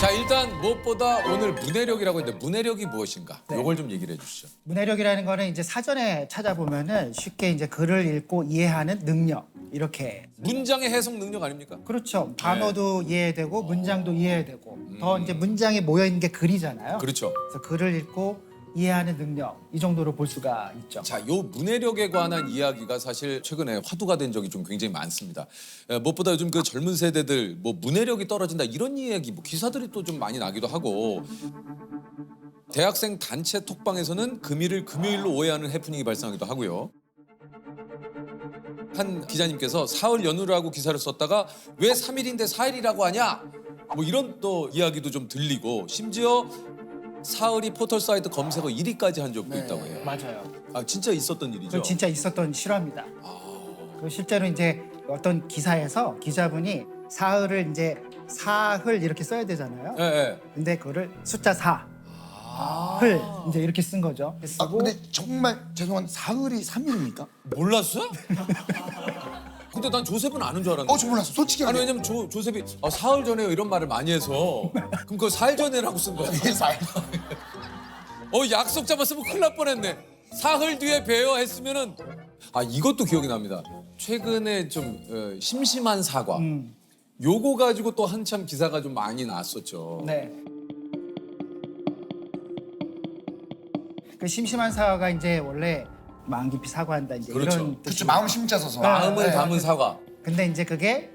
자, 일단 무엇보다 오늘 문해력이라고 했는데 문해력이 무엇인가? 네. 요걸 좀 얘기를 해주시죠. 문해력이라는 거는 이제 사전에 찾아보면은 쉽게 이제 글을 읽고 이해하는 능력 이렇게. 문장의 해석 능력 아닙니까? 그렇죠. 단어도 이해되고 문장도 이해되고 더 이제 문장이 모여 있는 게 글이잖아요. 그렇죠. 그래서 글을 읽고 이해하는 능력 이 정도로 볼 수가 있죠. 자, 요 문해력에 관한 이야기가 사실 최근에 화두가 된 적이 좀 굉장히 많습니다. 무엇보다 요즘 그 젊은 세대들 뭐 문해력이 떨어진다 이런 이야기, 뭐 기사들이 또 좀 많이 나기도 하고 대학생 단체 톡방에서는 금일을 금요일로 오해하는 해프닝이 발생하기도 하고요. 한 기자님께서 사흘 연휴라고 기사를 썼다가 왜 3일인데 4일이라고 하냐? 뭐 이런 또 이야기도 좀 들리고 심지어 사흘이 포털 사이트 검색어 1위까지 한 적도 있다고 해요. 맞아요. 아, 진짜 있었던 일이죠? 그 진짜 있었던 실화입니다. 그 실제로 이제 어떤 기사에서 기자분이 사흘을 이제 사흘 이렇게 써야 되잖아요. 예, 예. 근데 그거를 숫자 4. 흘 이제 이렇게 쓴 거죠. 아, 쓰고 근데 정말 죄송한 사흘이 3일입니까? 몰랐어? 근데 난 조셉은 아는 줄 알았는데. 저 몰랐어. 솔직히 아니, 말해. 왜냐면 조셉이 사흘 전에요 이런 말을 많이 해서 그럼 그거 사흘 전에라고 쓴 거야. 이게 사흘. 약속 잡았으면 큰일 날 뻔했네. 사흘 뒤에 봬요 했으면은 이것도 기억이 납니다. 최근에 좀 심심한 사과. 요거 가지고 또 한참 기사가 좀 많이 났었죠. 네. 그 심심한 사과가 이제 원래 마음 깊이 사과한다 이제 그렇죠. 이런 그렇죠. 뜻이죠. 마음 심자 써서. 마음을 네. 담은 사과. 근데 이제 그게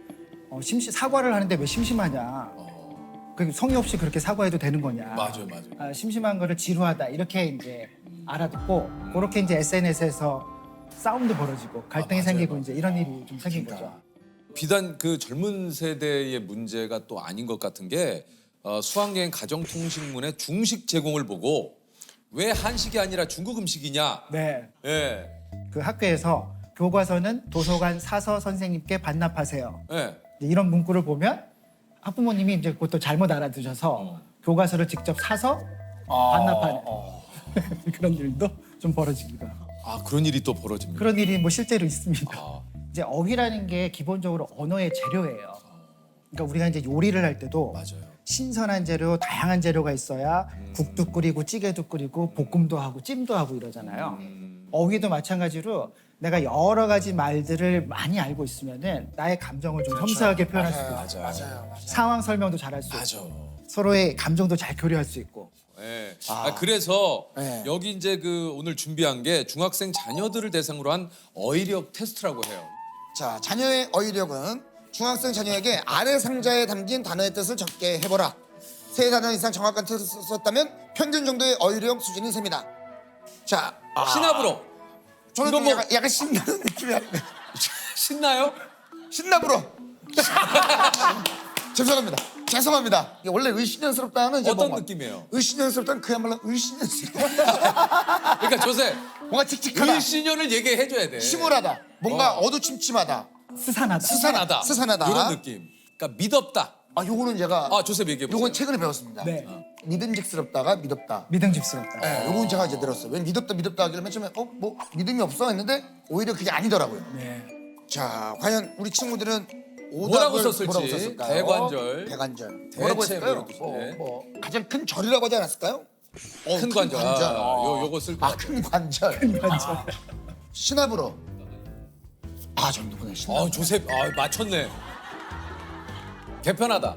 사과를 하는데 왜 심심하냐? 그 성의 없이 그렇게 사과해도 되는 거냐? 맞아요. 심심한 거를 지루하다 이렇게 이제 알아듣고 그렇게 이제 SNS에서 싸움도 벌어지고 갈등이 맞아요. 생기고 이제 이런 일이 좀 생긴 그러니까. 거죠. 비단 그 젊은 세대의 문제가 또 아닌 것 같은 게 수학여행 가정통신문의 중식 제공을 보고 왜 한식이 아니라 중국 음식이냐? 네. 예, 그 학교에서 교과서는 도서관 사서 선생님께 반납하세요. 예. 이제 이런 문구를 보면 학부모님이 이제 그것도 잘못 알아두셔서 교과서를 직접 사서 반납하는 그런 일도 좀 벌어집니다. 그런 일이 또 벌어집니다. 그런 일이 뭐 실제로 있습니다. 아. 이제 어휘라는 게 기본적으로 언어의 재료예요. 그러니까 우리가 이제 요리를 할 때도 맞아요. 신선한 재료, 다양한 재료가 있어야 국도 끓이고 찌개도 끓이고 볶음도 하고 찜도 하고 이러잖아요. 어휘도 마찬가지로 내가 여러 가지 말들을 많이 알고 있으면은 나의 감정을 좀 섬세하게 표현할 수 있고 맞아요. 상황 설명도 잘할 수 맞아. 있고 서로의 감정도 잘 교류할 수 있고. 예. 그래서 네. 여기 이제 그 오늘 준비한 게 중학생 자녀들을 대상으로 한 어휘력 테스트라고 해요. 자, 자녀의 어휘력은 중학생 자녀에게 아래 상자에 담긴 단어의 뜻을 적게 해보라. 세 단어 이상 정확한 뜻을 썼다면 평균 정도의 어휘력 수준이 셉니다. 자, 신압으로. 저는 이거 좀 뭐- 약간 신나는 느낌이 아닌가. 신나요? 신나불어. 죄송합니다. 이게 원래 의신연스럽다는 이제 어떤 뭐 느낌이에요? 의신연스럽다는 그야말로 의신연스럽다. 그러니까 조셉 뭔가 칙칙하다. 일신연을 얘기해줘야 돼. 침울하다. 뭔가 어두침침하다. 스산하다. 스산하다. 이런 느낌. 그러니까 믿었다. 요거는 제가 조셉 얘기해 보세요. 요건 최근에 배웠습니다. 네. 믿음직스럽다가 믿었다. 믿음직스럽다. 네, 요건 제가 이제 들었어요. 왜냐면 믿었다 하길래 맨 처음에 뭐 믿음이 없어 했는데 오히려 그게 아니더라고요. 네. 자, 과연 우리 친구들은 뭐라고 오답을 썼을지. 뭐라고 썼을까요? 대관절. 대관절. 대체 뭐라고 했을까요? 뭐 이렇게. 뭐 가장 큰 절이라고 하지 않았을까요? 큰 관절. 요거 쓸 거. 큰 관절. 관절. 신압으로. 전 누구네 신압. 조셉 맞췄네. 개편하다.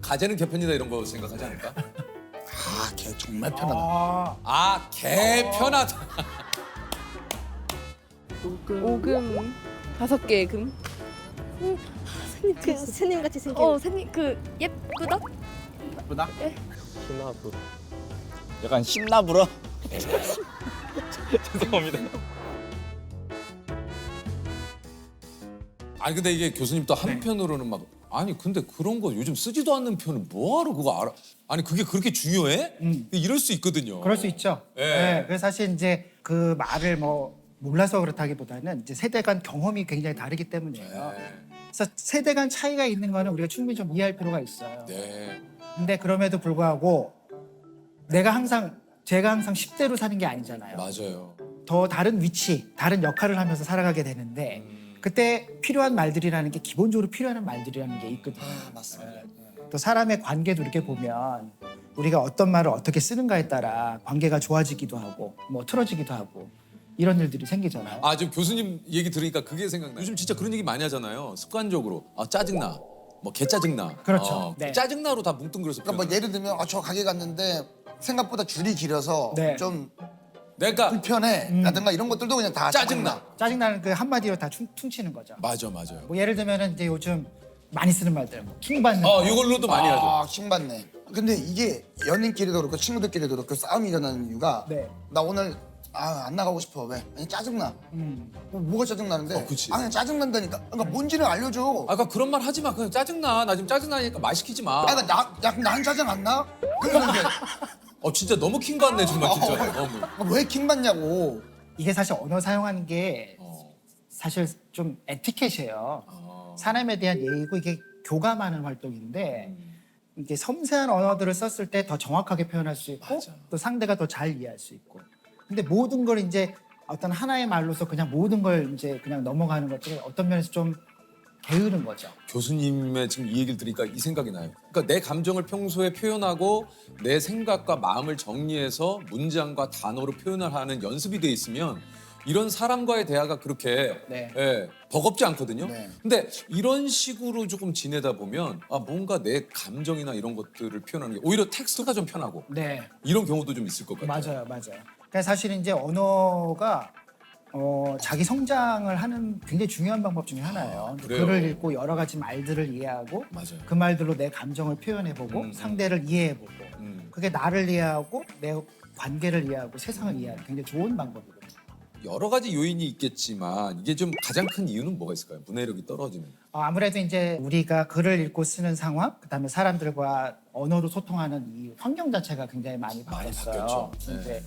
가재는 개편이다 이런 거 생각하지 않을까? 걔 정말 편하다. 개편하다. 오금 5개의 금. 그 스님 같이 생긴. 스님 예쁘다? 신나불어. 약간 신나불어. 죄송합니다. 근데 이게 교수님 또 한편으로는 막 근데 그런 거 요즘 쓰지도 않는 표현을 뭐하러 그거 알아? 그게 그렇게 중요해? 이럴 수 있거든요. 그럴 수 있죠. 예. 네. 그래서 사실 이제 그 말을 뭐 몰라서 그렇다기보다는 이제 세대 간 경험이 굉장히 다르기 때문이에요. 그래서 세대 간 차이가 있는 거는 우리가 충분히 좀 이해할 필요가 있어요. 네. 근데 그럼에도 불구하고 제가 항상 10대로 사는 게 아니잖아요. 맞아요. 더 다른 위치, 다른 역할을 하면서 살아가게 되는데 그때 필요한 말들이라는 게 기본적으로 필요한 말들이라는 게 있거든요. 맞습니다. 또 사람의 관계도 이렇게 보면 우리가 어떤 말을 어떻게 쓰는가에 따라 관계가 좋아지기도 하고 뭐 틀어지기도 하고 이런 일들이 생기잖아요. 아 지금 교수님 얘기 들으니까 그게 생각나요. 요즘 진짜 그런 얘기 많이 하잖아요. 습관적으로 짜증나, 뭐 개 짜증나. 그렇죠. 네. 짜증나로 다 뭉뚱그려서. 그러니까 뭐 예를 들면 저 가게 갔는데 생각보다 줄이 길어서 네. 좀 내가 불편해 라든가 이런 것들도 그냥 다 짜증나. 짜증나는 그 한마디로 다 퉁치는 거죠. 맞아 맞아요. 뭐 예를 들면은 이제 요즘 많이 쓰는 말들, 뭐 킹받는. 이걸로도 많이 하죠. 아, 킹받네. 근데 이게 연인끼리도 그렇고 친구들끼리도 그렇고 싸움이 일어나는 이유가 네. 나 오늘 안 나가고 싶어. 왜? 아니 짜증나. 뭐가 짜증나는데? 그치. 그냥 짜증난다니까. 그러니까 뭔지를 알려줘. 아까 그런 말 하지 마. 그냥 짜증나. 나 지금 짜증나니까 말 시키지 마. 그러니까 난 짜증 안 나? 그러는데 진짜 너무 킹 받네 정말 진짜. 왜 킹받냐고. 이게 사실 언어 사용하는 게 어. 사실 좀 에티켓이에요. 사람에 대한 예의고 이게 교감하는 활동인데 이게 섬세한 언어들을 썼을 때 더 정확하게 표현할 수 있고 맞아. 또 상대가 더 잘 이해할 수 있고. 근데 모든 걸 이제 어떤 하나의 말로서 그냥 모든 걸 이제 그냥 넘어가는 것들은 어떤 면에서 좀 게으른 거죠. 교수님의 지금 이 얘기를 들으니까 이 생각이 나요. 그러니까 내 감정을 평소에 표현하고 내 생각과 마음을 정리해서 문장과 단어로 표현을 하는 연습이 돼 있으면 이런 사람과의 대화가 그렇게 네. 버겁지 않거든요. 네. 근데 이런 식으로 조금 지내다 보면 뭔가 내 감정이나 이런 것들을 표현하는 게 오히려 텍스트가 좀 편하고 네, 이런 경우도 좀 있을 것 같아요. 맞아요. 그러니까 사실 이제 언어가 자기 성장을 하는 굉장히 중요한 방법 중에 하나예요. 그래요? 글을 읽고 여러 가지 말들을 이해하고 맞아요. 그 말들로 내 감정을 표현해보고 상대를 이해해보고 그게 나를 이해하고 내 관계를 이해하고 세상을 이해하는 굉장히 좋은 방법이거든요. 여러 가지 요인이 있겠지만 이게 좀 가장 큰 이유는 뭐가 있을까요? 문해력이 떨어지는. 아무래도 이제 우리가 글을 읽고 쓰는 상황, 그다음에 사람들과 언어로 소통하는 이 환경 자체가 굉장히 많이 바뀌었어요. 바뀌었죠. 이제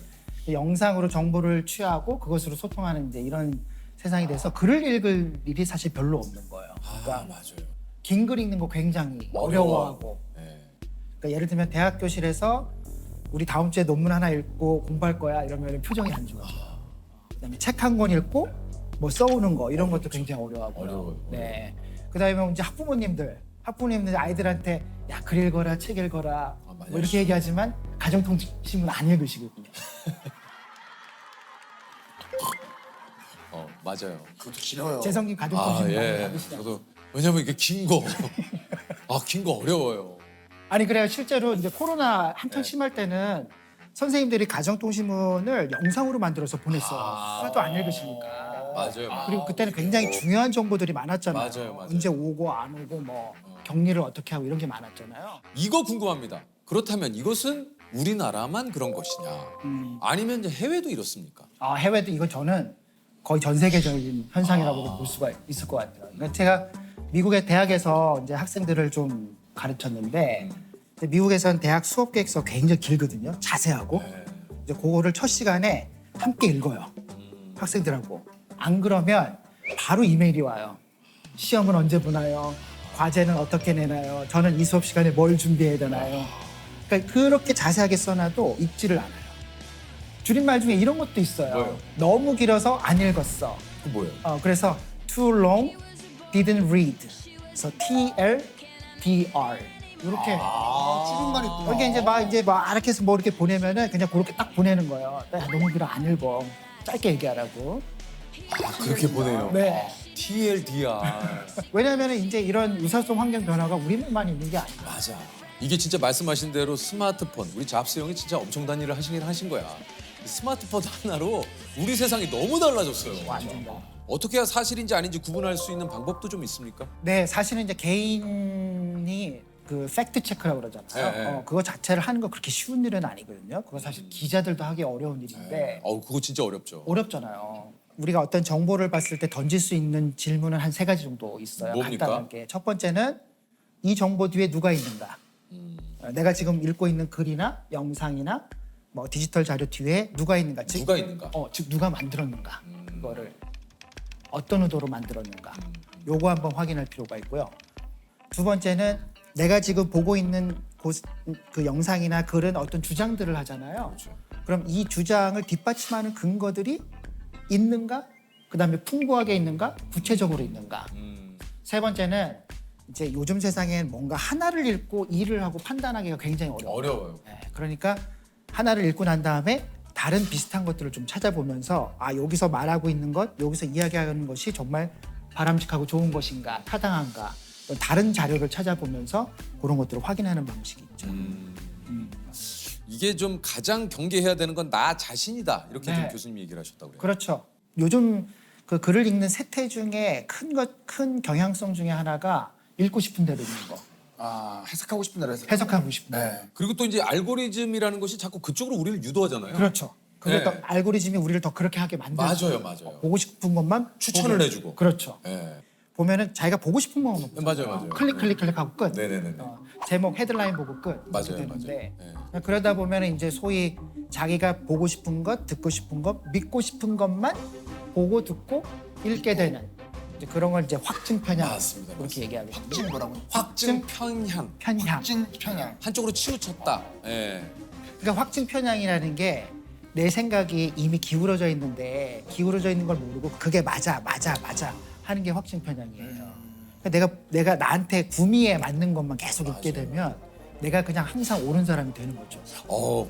영상으로 정보를 취하고 그것으로 소통하는 이제 이런 세상이 돼서 글을 읽을 일이 사실 별로 없는 거예요. 그러니까 맞아요. 긴 글 읽는 거 굉장히 어려워. 어려워하고. 네. 그러니까 예를 들면 대학 교실에서 우리 다음 주에 논문 하나 읽고 공부할 거야 이러면 표정이 안 좋아져. 그다음에 책 한 권 읽고 뭐 써오는 거 이런 것도 굉장히 어려워하고요. 어려워요. 네. 그다음에 이제 학부모님들 아이들한테 야 글 읽어라 책 읽어라 맞아요. 뭐 이렇게 얘기하지만 가정통신문 안 읽으시거든요. 맞아요. 그것도 길어요. 재성님 가정통신문 많이 받으시죠? 저도 왜냐면 이게 긴 거. 긴 거 어려워요. 아니 그래요. 실제로 이제 코로나 한창 네. 심할 때는 선생님들이 가정통신문을 영상으로 만들어서 보냈어요. 하나도 안 읽으시니까. 맞아요. 그리고 그때는 굉장히 중요한 정보들이 많았잖아요. 맞아요. 언제 오고 안 오고 뭐 격리를 어떻게 하고 이런 게 많았잖아요. 이거 궁금합니다. 그렇다면 이것은 우리나라만 그런 것이냐? 아니면 이제 해외도 이렇습니까? 해외도 이거 저는 거의 전 세계적인 현상이라고 볼 수가 있을 것 같아요. 그러니까 제가 미국의 대학에서 이제 학생들을 좀 가르쳤는데 이제 미국에서는 대학 수업 계획서 굉장히 길거든요. 자세하고 이제 그거를 첫 시간에 함께 읽어요. 학생들하고. 안 그러면 바로 이메일이 와요. 시험은 언제 보나요? 과제는 어떻게 내나요? 저는 이 수업 시간에 뭘 준비해야 되나요? 그러니까 그렇게 자세하게 써놔도 읽지를 않아요. 줄임말 중에 이런 것도 있어요. 뭐예요? 너무 길어서 안 읽었어. 그 뭐예요? 그래서 too long, didn't read. 그래서 TLDR 이렇게. 줄임말이 있구나. 이게 이제 막 이렇게 해서 뭐 이렇게 보내면은 그냥 그렇게 딱 보내는 거예요. 야, 너무 길어 안 읽어. 짧게 얘기하라고. 그렇게 보내요. 네. TLDR. 왜냐하면 이제 이런 의사소통 환경 변화가 우리만 있는 게 아니야. 맞아. 이게 진짜 말씀하신 대로 스마트폰, 우리 잡스 형이 진짜 엄청난 일을 하신 거야. 이 스마트폰 하나로 우리 세상이 너무 달라졌어요. 완전 다. 어떻게 해야 사실인지 아닌지 구분할 수 있는 방법도 좀 있습니까? 네, 사실은 이제 개인이 그 팩트 체크라고 그러잖아요. 네. 그거 자체를 하는 거 그렇게 쉬운 일은 아니거든요. 그거 사실 기자들도 하기 어려운 일인데 그거 진짜 어렵죠. 어렵잖아요. 우리가 어떤 정보를 봤을 때 던질 수 있는 질문은 한 3가지 정도 있어요. 뭡니까? 간단하게. 첫 번째는 이 정보 뒤에 누가 있는가. 내가 지금 읽고 있는 글이나 영상이나 뭐 디지털 자료 뒤에 누가 있는가. 즉, 누가 있는가? 즉 누가 만들었는가. 그거를 어떤 의도로 만들었는가. 요거 한번 확인할 필요가 있고요. 두 번째는 내가 지금 보고 있는 그 영상이나 글은 어떤 주장들을 하잖아요. 그렇죠. 그럼 이 주장을 뒷받침하는 근거들이 있는가? 그다음에 풍부하게 있는가? 구체적으로 있는가? 세 번째는 이제 요즘 세상엔 뭔가 하나를 읽고 일을 하고 판단하기가 굉장히 어려워요. 어려워요. 네, 그러니까 하나를 읽고 난 다음에 다른 비슷한 것들을 좀 찾아보면서 아 여기서 말하고 있는 것, 여기서 이야기하는 것이 정말 바람직하고 좋은 것인가, 타당한가 또 다른 자료를 찾아보면서 그런 것들을 확인하는 방식이 있죠. 이게 좀 가장 경계해야 되는 건 나 자신이다. 이렇게 네. 좀 교수님이 얘기를 하셨다고 그래요. 그렇죠. 요즘 그 글을 읽는 세태 중에 큰 경향성 중에 하나가 읽고 싶은 대로 읽는 거, 아, 해석하고 싶은 대로 해석. 해석하고 싶은 대로. 네. 그리고 또 이제 알고리즘이라는 것이 자꾸 그쪽으로 우리를 유도하잖아요. 그렇죠. 그게 네. 더 알고리즘이 우리를 더 그렇게 하게 만들어요. 맞아요. 보고 싶은 것만 추천을 보게. 해주고. 그렇죠. 네. 보면은 자기가 보고 싶은 것만 보고 맞아요. 클릭하고 끝. 네네네. 제목 헤드라인 보고 끝. 맞아요. 되는데 네. 그러다 보면은 이제 소위 자기가 보고 싶은 것, 듣고 싶은 것, 믿고 싶은 것만 보고 듣고 읽게 되는 이제 그런 걸 이제 확증 편향 맞습니다. 그렇게 얘기하고 확증 뭐라고? 확증 편향. 편향. 확증 편향. 한쪽으로 치우쳤다. 예. 그러니까 확증 편향이라는 게 내 생각이 이미 기울어져 있는데 기울어져 있는 걸 모르고 그게 맞아 하는 게 확증 편향이에요. 그러니까 내가 나한테 구미에 맞는 것만 계속 읽게 되면 내가 그냥 항상 옳은 사람이 되는 거죠.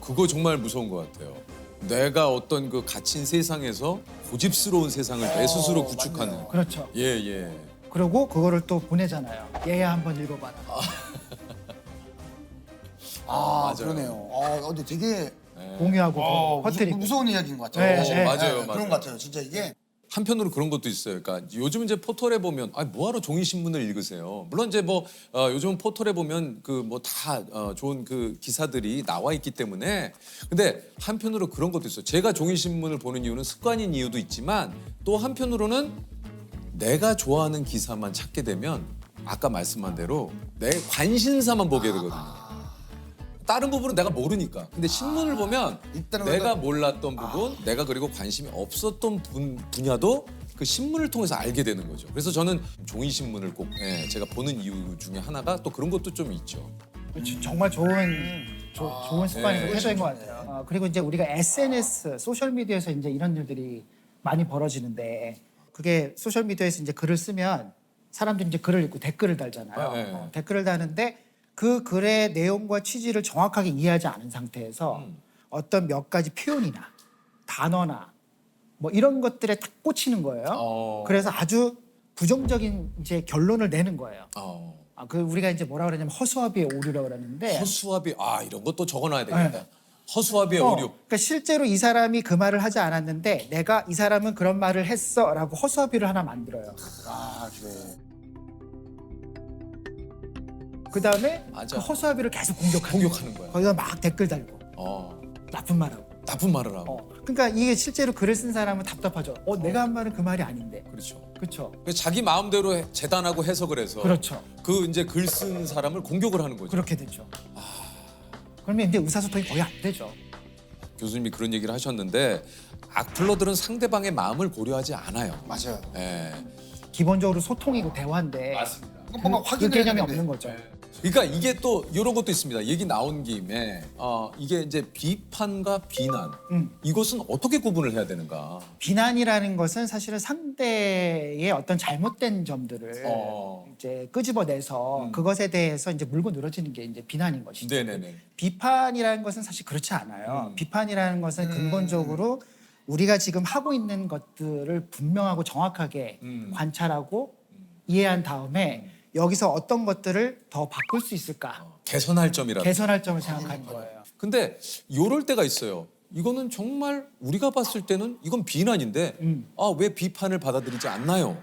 그거 정말 무서운 것 같아요. 내가 어떤 그 갇힌 세상에서 고집스러운 세상을 내 스스로 구축하는. 그렇죠. 예. 그리고 그거를 또 보내잖아요. 얘야 한번 읽어봐라. 아, 맞아요. 그러네요. 근데 되게 공유하고 퍼뜨리고. 무서운 이야기인 것 같아요. 네, 맞아요. 그런 것 같아요. 진짜 이게 한편으로 그런 것도 있어요. 그러니까 요즘 이제 포털에 보면 뭐하러 종이 신문을 읽으세요. 물론 이제 요즘 포털에 보면 그 다 좋은 그 기사들이 나와 있기 때문에 근데 한편으로 그런 것도 있어요. 제가 종이 신문을 보는 이유는 습관인 이유도 있지만 또 한편으로는 내가 좋아하는 기사만 찾게 되면 아까 말씀한 대로 내 관심사만 보게 되거든요. 다른 부분은 내가 모르니까. 근데 신문을 보면 일단은 내가 몰랐던 부분, 내가 그리고 관심이 없었던 분야도 그 신문을 통해서 알게 되는 거죠. 그래서 저는 종이 신문을 꼭 제가 보는 이유 중에 하나가 또 그런 것도 좀 있죠. 정말 좋은 습관이고 네. 태도인 것 같아요. 그리고 이제 우리가 SNS, 소셜 미디어에서 이제 이런 일들이 많이 벌어지는데 그게 소셜 미디어에서 이제 글을 쓰면 사람들이 이제 글을 읽고 댓글을 달잖아요. 네. 댓글을 다는데 그 글의 내용과 취지를 정확하게 이해하지 않은 상태에서 어떤 몇 가지 표현이나 단어나 뭐 이런 것들에 딱 꽂히는 거예요. 그래서 아주 부정적인 이제 결론을 내는 거예요. 그 우리가 이제 뭐라 그러냐면 허수아비의 오류라고 그러는데 허수아비 이런 것도 적어놔야 되겠다. 허수아비의 오류. 그러니까 실제로 이 사람이 그 말을 하지 않았는데 내가 이 사람은 그런 말을 했어라고 허수아비를 하나 만들어요. 그래. 그다음에 맞아. 그 허수아비를 계속 공격하는 거야. 거기다 막 댓글 달고 나쁜 말하고. 나쁜 말을 하고. 그러니까 이게 실제로 글을 쓴 사람은 답답하죠. 내가 한 말은 그 말이 아닌데. 그렇죠. 그렇죠. 그래서 자기 마음대로 재단하고 해석을 해서 그렇죠. 그 이제 글 쓴 사람을 공격을 하는 거죠. 그렇게 되죠. 그러면 이제 의사소통이 거의 안 되죠. 교수님이 그런 얘기를 하셨는데 악플러들은 상대방의 마음을 고려하지 않아요. 맞아요. 예. 기본적으로 소통이고 대화인데 뭔가 그 확인해야 개념이 되는데. 없는 거죠. 그러니까 이게 또 이런 것도 있습니다. 얘기 나온 김에 이게 이제 비판과 비난 이것은 어떻게 구분을 해야 되는가? 비난이라는 것은 사실은 상대의 어떤 잘못된 점들을 이제 끄집어내서 그것에 대해서 이제 물고 늘어지는 게 이제 비난인 것이죠. 네네네. 비판이라는 것은 사실 그렇지 않아요. 비판이라는 것은 근본적으로 우리가 지금 하고 있는 것들을 분명하고 정확하게 관찰하고 이해한 다음에 여기서 어떤 것들을 더 바꿀 수 있을까? 개선할 점이라도. 개선할 점을 생각하는 거예요. 근데 요럴 때가 있어요. 이거는 정말 우리가 봤을 때는 이건 비난인데 왜 비판을 받아들이지 않나요?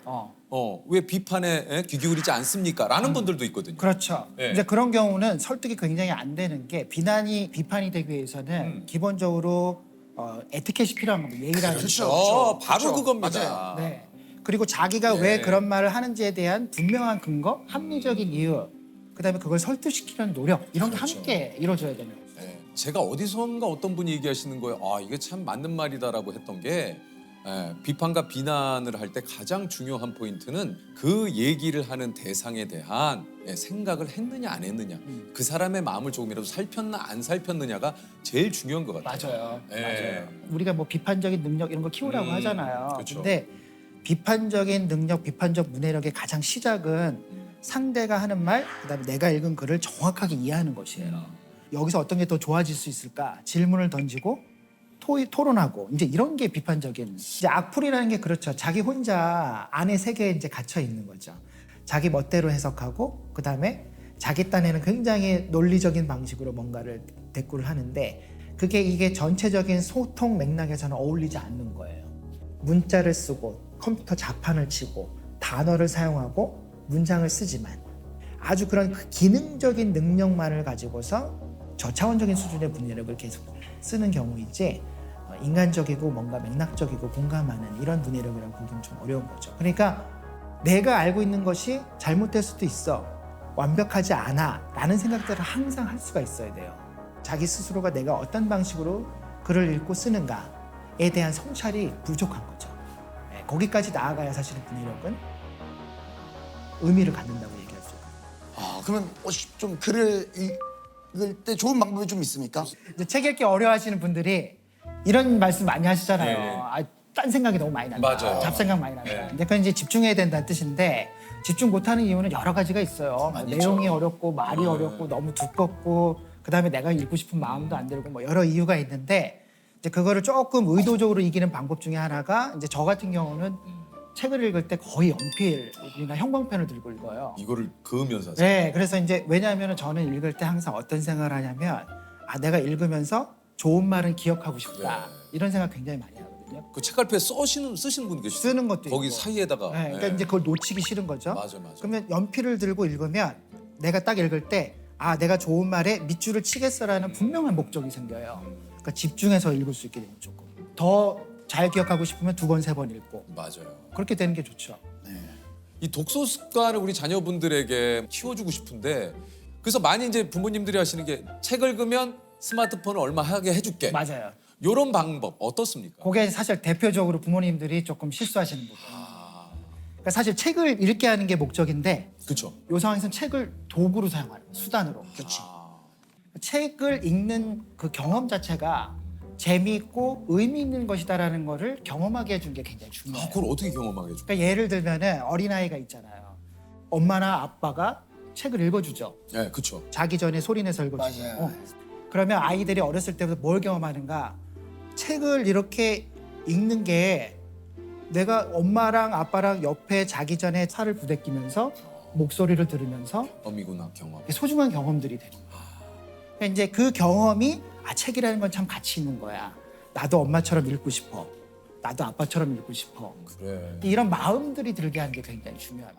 왜 비판에 귀 기울이지 않습니까? 라는 분들도 있거든요. 그렇죠. 네. 이제 그런 경우는 설득이 굉장히 안 되는 게 비판이 되기 위해서는 기본적으로 에티켓이 필요한 겁니다. 예의라는 그렇죠. 바로 그렇죠. 그겁니다. 맞아요. 네. 그리고 자기가 네. 왜 그런 말을 하는지에 대한 분명한 근거, 합리적인 이유, 그다음에 그걸 설득시키는 노력 이런 게 함께 이루어져야 되는 거죠. 네. 제가 어디선가 어떤 분이 얘기하시는 거예요. 이게 참 맞는 말이다라고 했던 게 비판과 비난을 할 때 가장 중요한 포인트는 그 얘기를 하는 대상에 대한 생각을 했느냐 안 했느냐 그 사람의 마음을 조금이라도 살폈나 안 살폈느냐가 제일 중요한 것 같아요. 맞아요. 예. 맞아요. 우리가 뭐 비판적인 능력 이런 거 키우라고 하잖아요. 그렇죠. 근데 비판적인 능력, 비판적 문해력의 가장 시작은 상대가 하는 말, 그다음에 내가 읽은 글을 정확하게 이해하는 것이에요. 여기서 어떤 게 더 좋아질 수 있을까? 질문을 던지고 토론하고 이제 이런 게 비판적인. 이제 악플이라는 게 그렇죠. 자기 혼자 안에 세계에 이제 갇혀 있는 거죠. 자기 멋대로 해석하고 그다음에 자기 딴에는 굉장히 논리적인 방식으로 뭔가를 대꾸를 하는데 이게 전체적인 소통 맥락에서는 어울리지 않는 거예요. 문자를 쓰고 컴퓨터 자판을 치고 단어를 사용하고 문장을 쓰지만 아주 그런 그 기능적인 능력만을 가지고서 저차원적인 수준의 문해력을 계속 쓰는 경우이지 인간적이고 뭔가 맥락적이고 공감하는 이런 문해력이라고 보기는 좀 어려운 거죠. 그러니까 내가 알고 있는 것이 잘못될 수도 있어, 완벽하지 않아 라는 생각들을 항상 할 수가 있어야 돼요. 자기 스스로가 내가 어떤 방식으로 글을 읽고 쓰는가에 대한 성찰이 부족한 거죠. 거기까지 나아가야 사실은 문해력은 의미를 갖는다고 얘기할 수 있어요. 그러면 좀 글을 읽을 때 좋은 방법이 좀 있습니까? 이제 책 읽기 어려워하시는 분들이 이런 말씀 많이 하시잖아요. 네. 딴 생각이 너무 많이 난다. 맞아요. 잡생각 많이 난다. 네. 근데 그건 이제 집중해야 된다는 뜻인데 집중 못하는 이유는 여러 가지가 있어요. 뭐 많이 내용이 있죠. 어렵고 말이 어렵고 너무 두껍고 그다음에 내가 읽고 싶은 마음도 안 들고 뭐 여러 이유가 있는데 이제 그거를 조금 의도적으로 이기는 방법 중에 하나가 이제 저 같은 경우는 책을 읽을 때 거의 연필이나 형광펜을 들고 읽어요. 이거를 그으면서 하세요. 네, 그래서 이제 왜냐하면 저는 읽을 때 항상 어떤 생각을 하냐면 내가 읽으면서 좋은 말은 기억하고 싶다. 네. 이런 생각 굉장히 많이 하거든요. 그 책갈피에 쓰시는 분 계시죠? 쓰는 것도 거기 있고. 사이에다가. 네, 그러니까 이제 그걸 놓치기 싫은 거죠. 맞아. 그러면 연필을 들고 읽으면 내가 딱 읽을 때 내가 좋은 말에 밑줄을 치겠어라는 분명한 목적이 생겨요. 그러니까 집중해서 읽을 수 있게 되는 조금. 더 잘 기억하고 싶으면 2번, 3번 읽고. 맞아요. 그렇게 되는 게 좋죠. 이 독서 습관을 우리 자녀분들에게 키워주고 싶은데 그래서 많이 이제 부모님들이 하시는 게 책 읽으면 스마트폰을 얼마 하게 해줄게. 맞아요. 이런 방법 어떻습니까? 그게 사실 대표적으로 부모님들이 조금 실수하시는 부분. 그러니까 사실 책을 읽게 하는 게 목적인데 그렇죠. 이 상황에서는 책을 도구로 사용하는 거예요. 수단으로. 그렇지. 책을 읽는 그 경험 자체가 재미있고 의미 있는 것이다라는 거를 경험하게 해준 게 굉장히 중요해요. 그걸 어떻게 경험하게 해줘? 그러니까 예를 들면은 어린아이가 있잖아요. 엄마나 아빠가 책을 읽어주죠. 네, 그렇죠. 자기 전에 소리내서 읽어주죠. 맞아요. 그러면 아이들이 어렸을 때부터 뭘 경험하는가? 책을 이렇게 읽는 게 내가 엄마랑 아빠랑 옆에 자기 전에 살을 부대끼면서 목소리를 들으면서 어미구나 경험. 소중한 경험들이 되는 거예요. 그러니까 이제 그 경험이 책이라는 건 참 가치 있는 거야. 나도 엄마처럼 읽고 싶어. 나도 아빠처럼 읽고 싶어. 그래. 이런 마음들이 들게 하는 게 굉장히 중요하다.